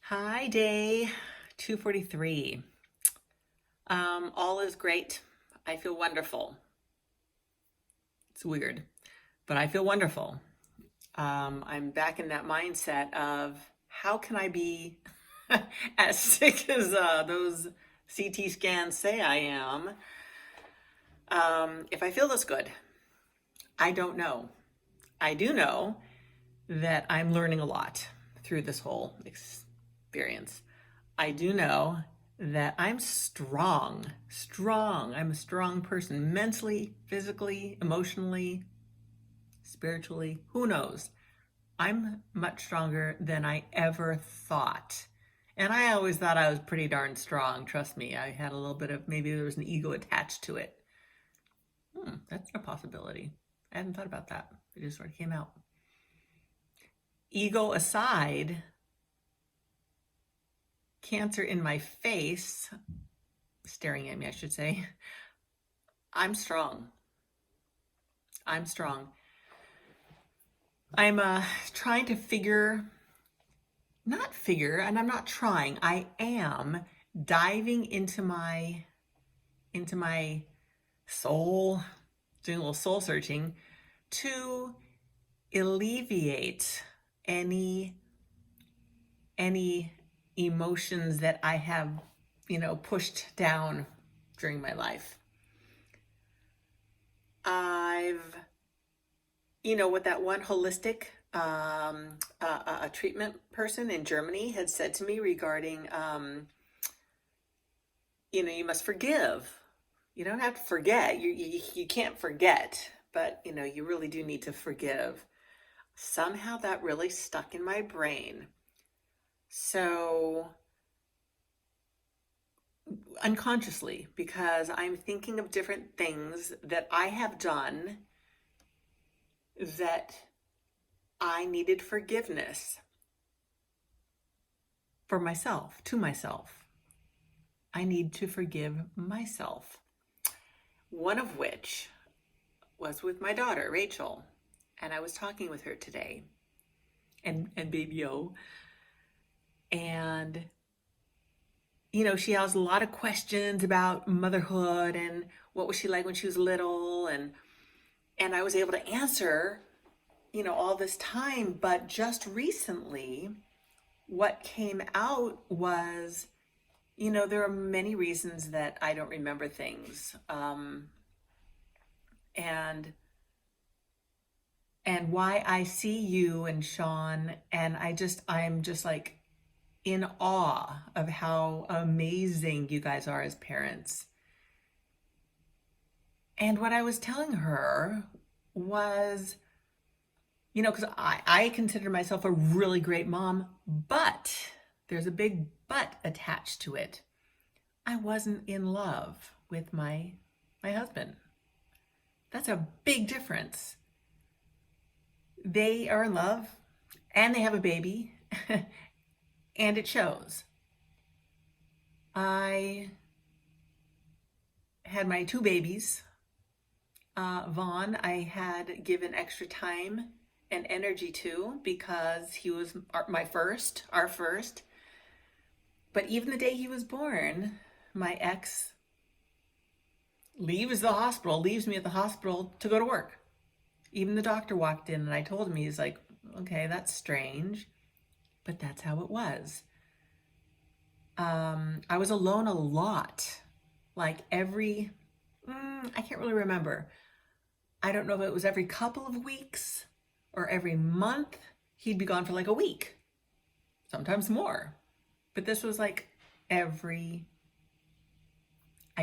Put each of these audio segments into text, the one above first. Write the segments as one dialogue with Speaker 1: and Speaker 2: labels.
Speaker 1: Hi, day 243. All is great. I feel wonderful. It's weird, but I feel wonderful. I'm back in that mindset of how can I be as sick as those CT scans say I am if I feel this good? I don't know. I do know that I'm learning a lot through this whole experience. I do know that I'm strong, strong. I'm a strong person mentally, physically, emotionally, spiritually. Who knows? I'm much stronger than I ever thought. And I always thought I was pretty darn strong. Trust me, I had a little bit of maybe there was an ego attached to it. That's a possibility. I hadn't thought about that. It just sort of came out. Ego aside, cancer in my face, staring at me, I should say, I'm strong. I'm strong. I'm trying to not figure, and I'm not trying. I am diving into my soul, doing a little soul searching to alleviate any emotions that I have, pushed down during my life. I've, what that one holistic a treatment person in Germany had said to me regarding, you must forgive. You don't have to forget. You can't forget, but you really do need to forgive. Somehow that really stuck in my brain. So unconsciously, because I'm thinking of different things that I have done that I needed forgiveness for myself, to myself. I need to forgive myself. One of which was with my daughter, Rachel. And I was talking with her today, and baby O. And, she has a lot of questions about motherhood and what was she like when she was little. And I was able to answer, all this time. But just recently, what came out was, there are many reasons that I don't remember things. And why I see you and Sean, and I'm just like in awe of how amazing you guys are as parents. And what I was telling her was, because I consider myself a really great mom, but there's a big but attached to it. I wasn't in love with my husband. That's a big difference. They are in love and they have a baby and it shows. I had my two babies. Vaughn, I had given extra time and energy to because he was our first. But even the day he was born, my ex leaves me at the hospital to go to work. Even the doctor walked in and I told him, he's like, okay, that's strange, but that's how it was. I was alone a lot, like I can't really remember. I don't know if it was every couple of weeks or every month. He'd be gone for like a week, sometimes more. But this was like I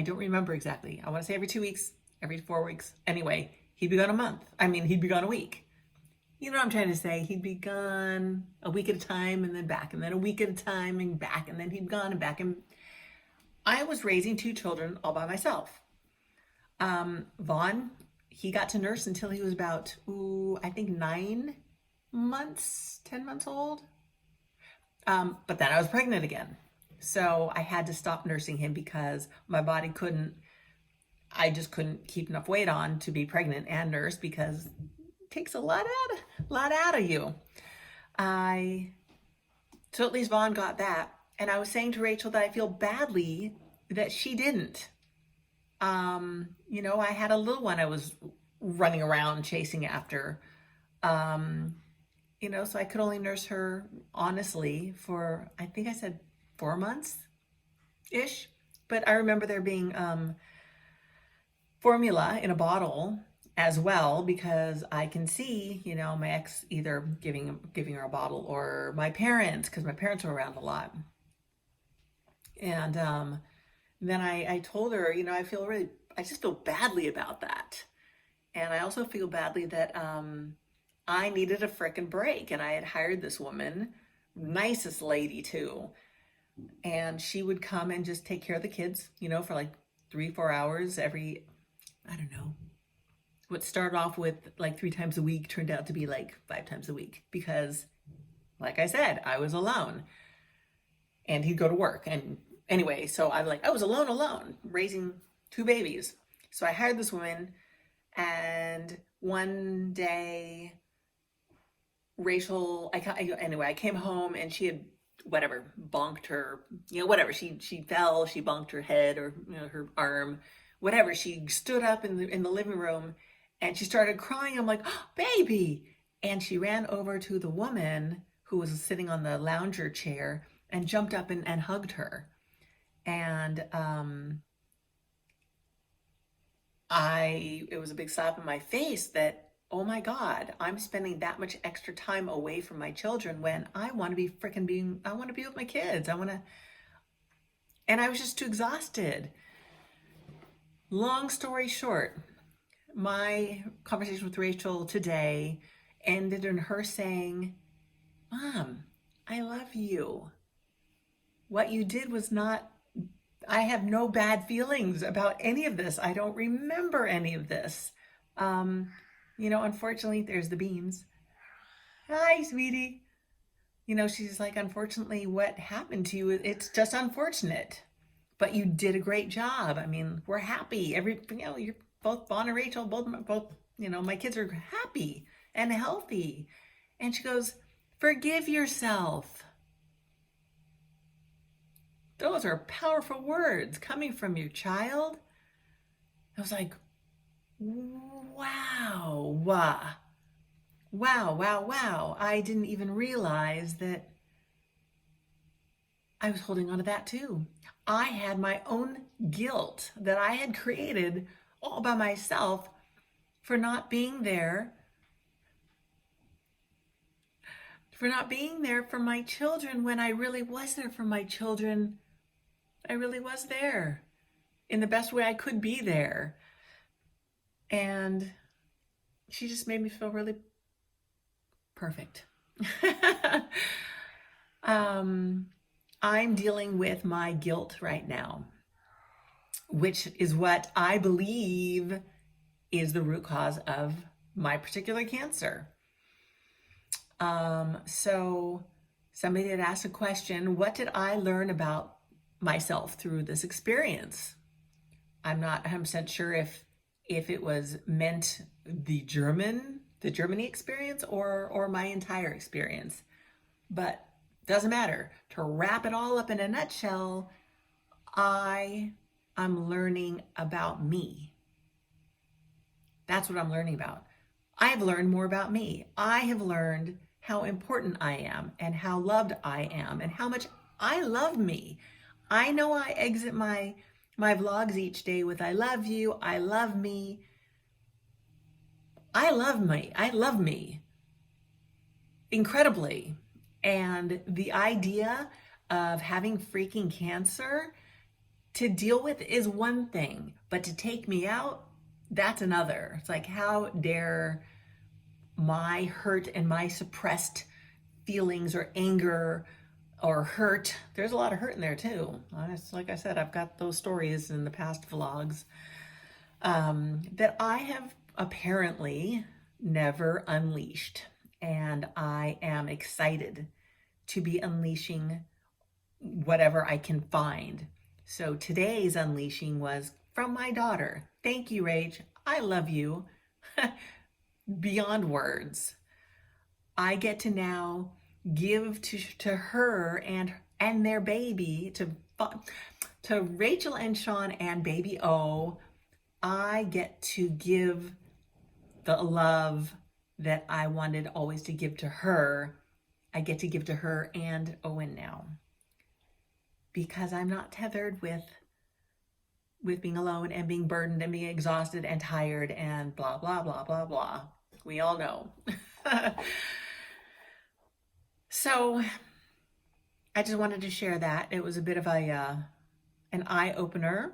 Speaker 1: don't remember exactly. I want to say every 2 weeks, every 4 weeks. Anyway, he'd be gone a month. He'd be gone a week. You know what I'm trying to say? He'd be gone a week at a time and then back, and then a week at a time and back, and then he'd be gone and back. And I was raising two children all by myself. Vaughn, he got to nurse until he was about, I think 9 months, 10 months old. But then I was pregnant again. So I had to stop nursing him because my body I just couldn't keep enough weight on to be pregnant and nurse because it takes a lot out of you. I So at least Vaughn got that. And I was saying to Rachel that I feel badly that she didn't. I had a little one I was running around chasing after. Um, so I could only nurse her honestly for, I think I said 4 months ish. But I remember there being formula in a bottle as well, because I can see, my ex either giving her a bottle, or my parents, because my parents were around a lot. And then I told her, I just feel badly about that. And I also feel badly that I needed a frickin' break. And I had hired this woman, nicest lady too. And she would come and just take care of the kids, for like 3-4 hours every, I don't know. What started off with like 3 times a week turned out to be like 5 times a week, because, like I said, I was alone and he'd go to work. And anyway, so I was alone, raising 2 babies. So I hired this woman, and one day Rachel, I came home and she had bonked her, she fell, she bonked her head, or her arm, whatever. She stood up in the living room and she started crying. I'm like, oh, baby. And she ran over to the woman who was sitting on the lounger chair and jumped up and hugged her. And it was a big slap in my face that, oh my God, I'm spending that much extra time away from my children when I want to be I want to be with my kids. And I was just too exhausted. Long story short, my conversation with Rachel today ended in her saying, Mom, I love you. What you did was not, I have no bad feelings about any of this. I don't remember any of this. Unfortunately, there's the beans. Hi, sweetie. She's like, unfortunately, what happened to you, it's just unfortunate. But you did a great job. I mean, we're happy. You're both, Vaughn and Rachel, both, my kids are happy and healthy. And she goes, forgive yourself. Those are powerful words coming from your child. I was like, wow. Wow. I didn't even realize that I was holding on to that too. I had my own guilt that I had created all by myself for not being there for my children, when I really was there for my children. I really was there in the best way I could be there. And she just made me feel really perfect. I'm dealing with my guilt right now, which is what I believe is the root cause of my particular cancer. So somebody had asked a question, what did I learn about myself through this experience? I'm not 100% sure if it was meant the Germany experience or my entire experience, but doesn't matter. To wrap it all up in a nutshell, I'm learning about me. That's what I'm learning about. I've learned more about me. I have learned how important I am and how loved I am and how much I love me. I know I exit my vlogs each day with I love you, I love me. I love me incredibly. And the idea of having freaking cancer to deal with is one thing, but to take me out, that's another. It's like, how dare my hurt and my suppressed feelings or anger or hurt. There's a lot of hurt in there too. Like I said, I've got those stories in the past vlogs that I have apparently never unleashed. And I am excited to be unleashing whatever I can find. So today's unleashing was from my daughter. Thank you, Rach. I love you beyond words. I get to now give to her and their baby, to Rachel and Sean and baby O. I get to give the love that I wanted always to give to her. I get to give to her and Owen now, because I'm not tethered with being alone and being burdened and being exhausted and tired and blah, blah, blah, blah, blah. We all know. So I just wanted to share that. It was a bit of an eye opener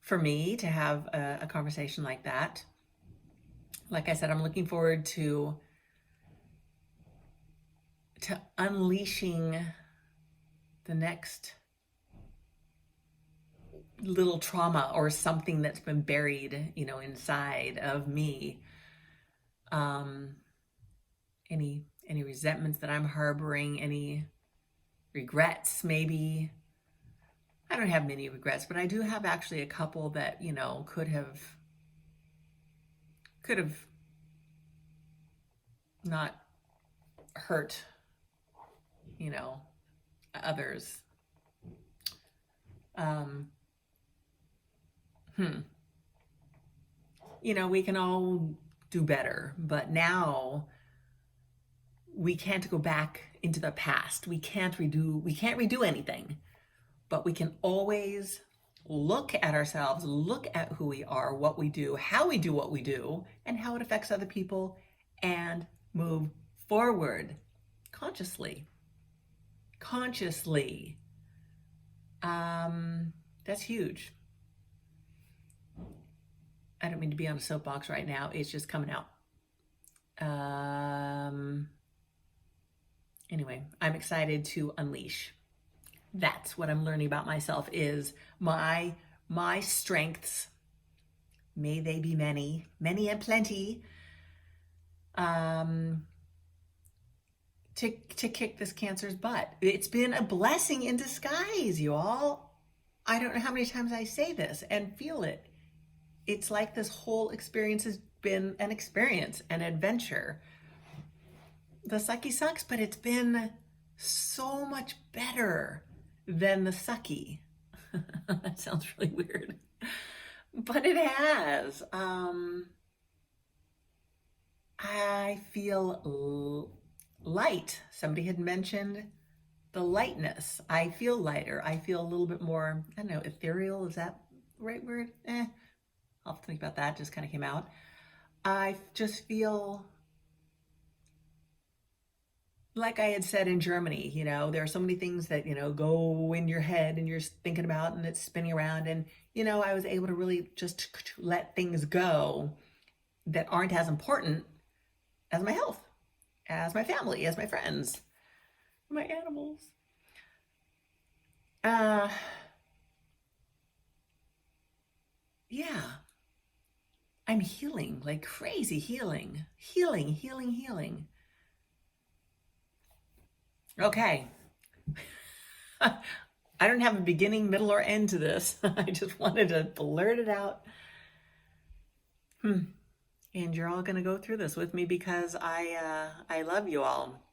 Speaker 1: for me to have a conversation like that. Like I said, I'm looking forward to unleashing the next little trauma or something that's been buried, inside of me. Any resentments that I'm harboring, any regrets, maybe. I don't have many regrets, but I do have actually a couple that, could have not hurt, others. We can all do better, but now we can't go back into the past. We can't redo anything, but we can always look at ourselves, look at who we are, what we do, how we do what we do, and how it affects other people, and move forward consciously. That's huge. I don't mean to be on a soapbox right now. It's just coming out. Anyway, I'm excited to unleash. That's what I'm learning about myself, is my strengths. May they be many, many and plenty. To kick this cancer's butt. It's been a blessing in disguise, you all. I don't know how many times I say this and feel it. It's like this whole experience has been an experience, an adventure. The sucky sucks, but it's been so much better than the sucky. That sounds really weird, but it has. I feel light. Somebody had mentioned the lightness. I feel lighter. I feel a little bit more, I don't know, ethereal. Is that the right word? I'll have to think about that. Just kind of came out. I just feel like I had said in Germany, there are so many things that, go in your head and you're thinking about and it's spinning around. And, I was able to really just let things go that aren't as important as my health, as my family, as my friends, my animals. Yeah. I'm healing like crazy, healing. Okay. I don't have a beginning, middle, or end to this. I just wanted to blurt it out. And you're all going to go through this with me because I love you all.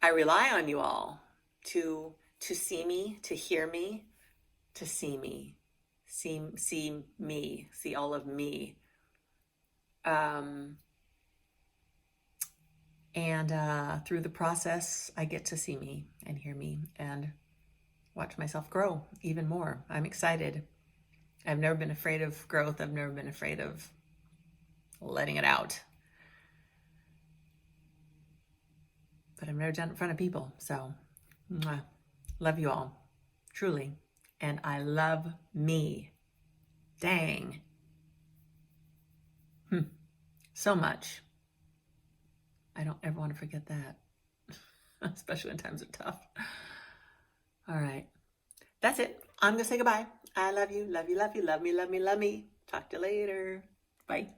Speaker 1: I rely on you all to see me, to hear me, to see me, see me, see all of me. And through the process, I get to see me and hear me and watch myself grow even more. I'm excited. I've never been afraid of growth. I've never been afraid of letting it out. But I've never done it in front of people. So, love you all, truly. And I love me. Dang. So much. I don't ever want to forget that, especially when times are tough. All right. That's it. I'm going to say goodbye. I love you, love you, love you, love me, love me, love me. Talk to you later. Bye.